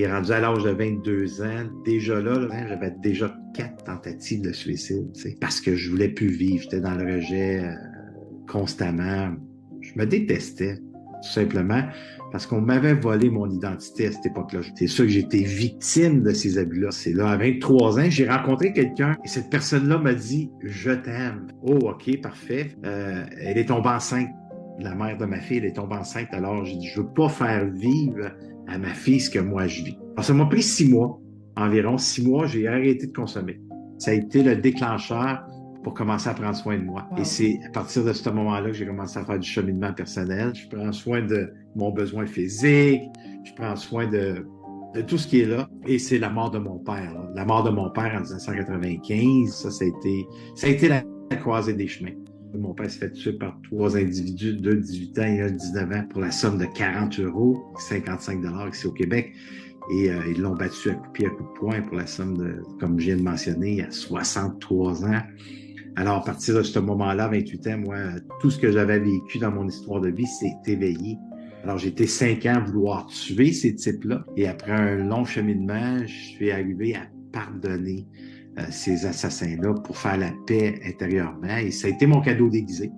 Et rendu à l'âge de 22 ans, déjà là, j'avais déjà 4 tentatives de suicide, tu sais, parce que je voulais plus vivre. J'étais dans le rejet constamment. Je me détestais, tout simplement, parce qu'on m'avait volé mon identité à cette époque-là. C'est sûr que j'étais victime de ces abus-là. C'est là, à 23 ans, j'ai rencontré quelqu'un et cette personne-là m'a dit « Je t'aime ». Oh, OK, parfait. Elle est tombée enceinte. La mère de ma fille, elle est tombée enceinte. Alors, j'ai dit « Je veux pas faire vivre à ma fille ce que moi je vis ». Alors, ça m'a pris 6 mois, environ 6 mois, j'ai arrêté de consommer. Ça a été le déclencheur pour commencer à prendre soin de moi. Et Wow. c'est à partir de ce moment-là que j'ai commencé à faire du cheminement personnel. Je prends soin de mon besoin physique, je prends soin de tout ce qui est là. Et c'est la mort de mon père. Là. La mort de mon père en 1995, ça a été la croisée des chemins. Mon père s'est fait tuer par 3 individus, 2 de 18 ans et un de 19 ans, pour la somme de 40 €, 55 ici au Québec. Et ils l'ont battu à coups de pied, à coups de poing pour la somme de, comme je viens de mentionner, à 63 ans. Alors, à partir de ce moment-là, 28 ans, moi, tout ce que j'avais vécu dans mon histoire de vie s'est éveillé. Alors, j'ai été 5 ans à vouloir tuer ces types-là. Et après un long cheminement, je suis arrivé à pardonner ces assassins-là pour faire la paix intérieurement. Et ça a été mon cadeau déguisé.